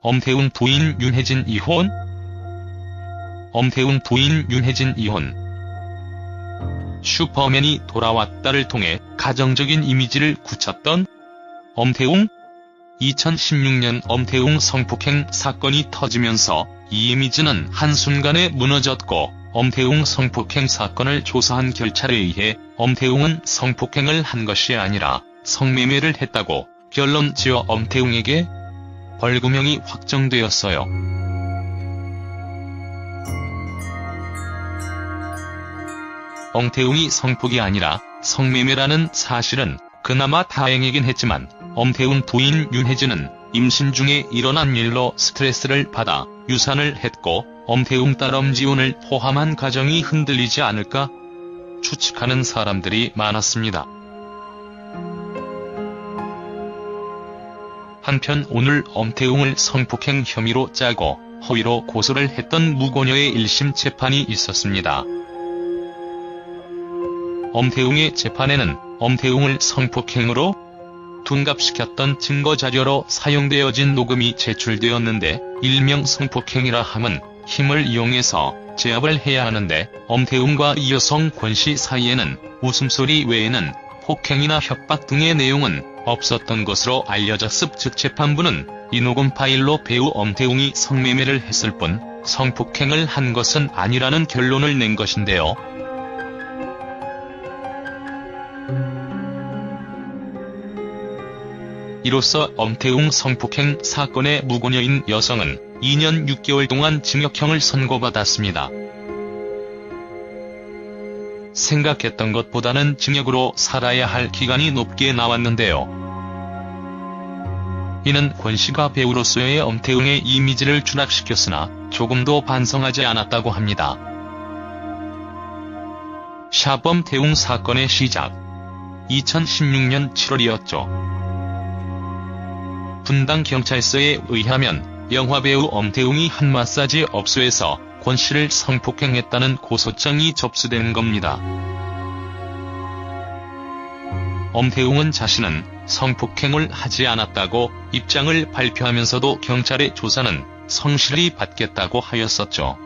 엄태웅 부인 윤혜진 이혼? 엄태웅 부인 윤혜진 이혼. 슈퍼맨이 돌아왔다를 통해 가정적인 이미지를 굳혔던 엄태웅? 2016년 엄태웅 성폭행 사건이 터지면서 이 이미지는 한순간에 무너졌고, 엄태웅 성폭행 사건을 조사한 결찰에 의해 엄태웅은 성폭행을 한 것이 아니라 성매매를 했다고 결론 지어 엄태웅에게 벌금형이 확정되었어요. 엄태웅이 성폭이 아니라 성매매라는 사실은 그나마 다행이긴 했지만, 엄태웅 부인 윤혜진은 임신 중에 일어난 일로 스트레스를 받아 유산을 했고, 엄태웅 딸 엄지훈을 포함한 가정이 흔들리지 않을까 추측하는 사람들이 많았습니다. 한편 오늘 엄태웅을 성폭행 혐의로 짜고 허위로 고소를 했던 무고녀의 1심 재판이 있었습니다. 엄태웅의 재판에는 엄태웅을 성폭행으로 둔갑시켰던 증거자료로 사용되어진 녹음이 제출되었는데, 일명 성폭행이라 함은 힘을 이용해서 제압을 해야 하는데, 엄태웅과 이 여성 권씨 사이에는 웃음소리 외에는 폭행이나 협박 등의 내용은 없었던 것으로 알려졌음. 즉 재판부는 이 녹음 파일로 배우 엄태웅이 성매매를 했을 뿐 성폭행을 한 것은 아니라는 결론을 낸 것인데요. 이로써 엄태웅 성폭행 사건의 무고녀인 여성은 2년 6개월 동안 징역형을 선고받았습니다. 생각했던 것보다는 징역으로 살아야 할 기간이 높게 나왔는데요. 이는 권씨가 배우로서의 엄태웅의 이미지를 추락시켰으나 조금도 반성하지 않았다고 합니다. 샵 엄태웅 사건의 시작. 2016년 7월이었죠. 분당 경찰서에 의하면 영화배우 엄태웅이 한 마사지 업소에서 권씨를 성폭행했다는 고소장이 접수된 겁니다. 엄태웅은 자신은 성폭행을 하지 않았다고 입장을 발표하면서도 경찰의 조사는 성실히 받겠다고 하였었죠.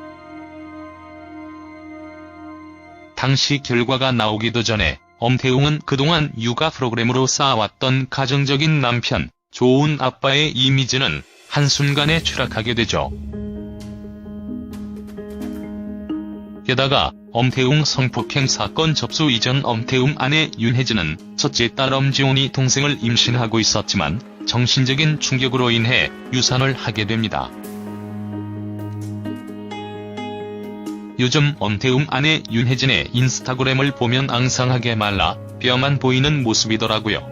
당시 결과가 나오기도 전에 엄태웅은 그동안 육아 프로그램으로 쌓아왔던 가정적인 남편, 좋은 아빠의 이미지는 한순간에 추락하게 되죠. 게다가 엄태웅 성폭행 사건 접수 이전 엄태웅 아내 윤혜진은 첫째 딸 엄지훈이 동생을 임신하고 있었지만 정신적인 충격으로 인해 유산을 하게 됩니다. 요즘 엄태웅 아내 윤혜진의 인스타그램을 보면 앙상하게 말라 뼈만 보이는 모습이더라고요.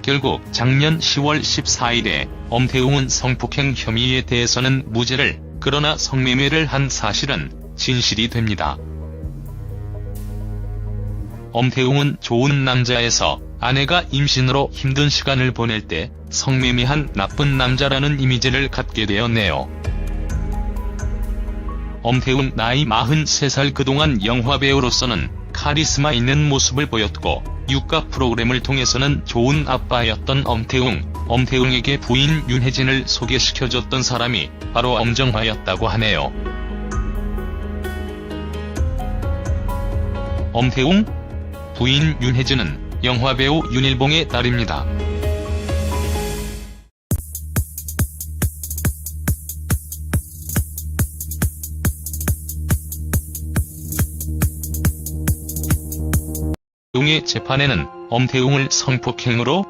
결국 작년 10월 14일에 엄태웅은 성폭행 혐의에 대해서는 무죄를, 그러나 성매매를 한 사실은 진실이 됩니다. 엄태웅은 좋은 남자에서 아내가 임신으로 힘든 시간을 보낼 때 성매매한 나쁜 남자라는 이미지를 갖게 되었네요. 엄태웅 나이 43살. 그동안 영화배우로서는 카리스마 있는 모습을 보였고 육아 프로그램을 통해서는 좋은 아빠였던 엄태웅에게 부인 윤혜진을 소개시켜줬던 사람이 바로 엄정화였다고 하네요. 엄태웅? 부인 윤혜진은 영화배우 윤일봉의 딸입니다. 의 재판에는 엄태웅을 성폭행으로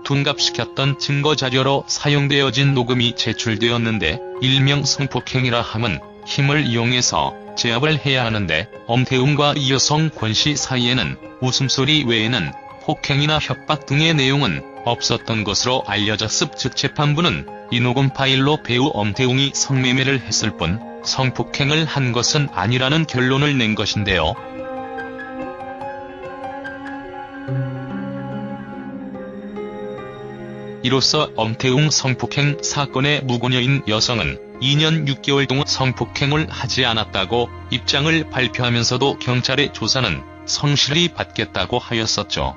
둔갑시켰던 증거자료로 사용되어진 녹음이 제출되었는데, 일명 성폭행이라 함은 힘을 이용해서 제압을 해야 하는데, 엄태웅과 이 여성 권씨 사이에는 웃음소리 외에는 폭행이나 협박 등의 내용은 없었던 것으로 알려졌음. 즉 재판부는 이 녹음 파일로 배우 엄태웅이 성매매를 했을 뿐 성폭행을 한 것은 아니라는 결론을 낸 것인데요. 이로써 엄태웅 성폭행 사건의 무고녀인 여성은 2년 6개월 동안 성폭행을 하지 않았다고 입장을 발표하면서도 경찰의 조사는 성실히 받겠다고 하였었죠.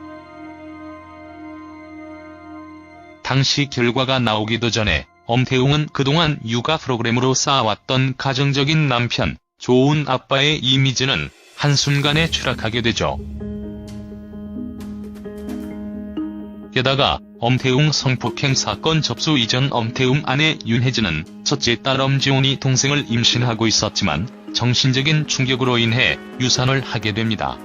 당시 결과가 나오기도 전에 엄태웅은 그동안 육아 프로그램으로 쌓아왔던 가정적인 남편, 좋은 아빠의 이미지는 한순간에 추락하게 되죠. 게다가 엄태웅 성폭행 사건 접수 이전 엄태웅 아내 윤혜진은 첫째 딸 엄지훈이 동생을 임신하고 있었지만 정신적인 충격으로 인해 유산을 하게 됩니다.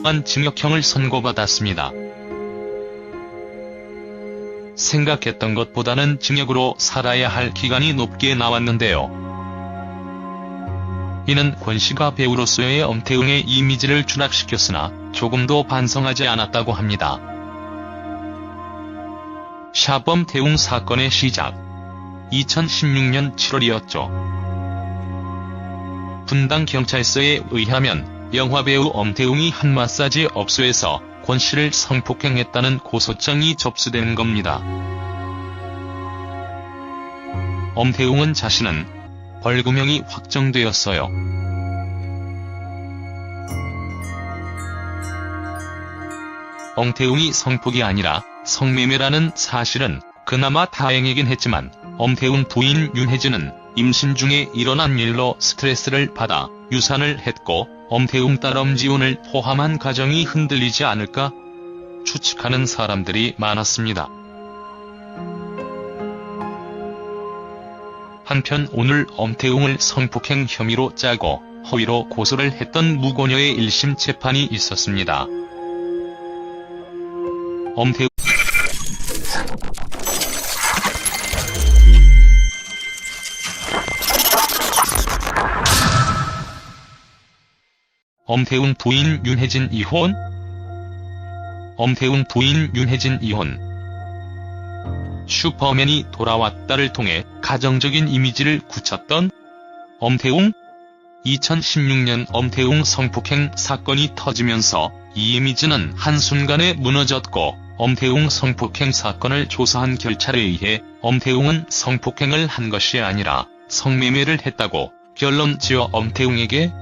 또한 징역형을 선고받았습니다. 생각했던 것보다는 징역으로 살아야 할 기간이 높게 나왔는데요. 이는 권씨가 배우로서의 엄태웅의 이미지를 추락시켰으나 조금도 반성하지 않았다고 합니다. 샵 엄태웅 사건의 시작. 2016년 7월이었죠. 분당 경찰서에 의하면 영화배우 엄태웅이 한 마사지 업소에서 권씨를 성폭행했다는 고소장이 접수된 겁니다. 엄태웅은 자신은 벌금형이 확정되었어요. 엄태웅이 성폭이 아니라 성매매라는 사실은 그나마 다행이긴 했지만 엄태웅 부인 윤혜진은 임신 중에 일어난 일로 스트레스를 받아 유산을 했고 엄태웅 딸 엄지훈을 포함한 가정이 흔들리지 않을까 추측하는 사람들이 많았습니다. 한편 오늘 엄태웅을 성폭행 혐의로 짜고 허위로 고소를 했던 무고녀의 1심 재판이 있었습니다. 엄태웅 부인 윤혜진 이혼? 엄태웅 부인 윤혜진 이혼. 슈퍼맨이 돌아왔다를 통해 가정적인 이미지를 굳혔던 엄태웅? 2016년 엄태웅 성폭행 사건이 터지면서 이 이미지는 한순간에 무너졌고 엄태웅 성폭행 사건을 조사한 경찰에 의해 엄태웅은 성폭행을 한 것이 아니라 성매매를 했다고 결론 지어 엄태웅에게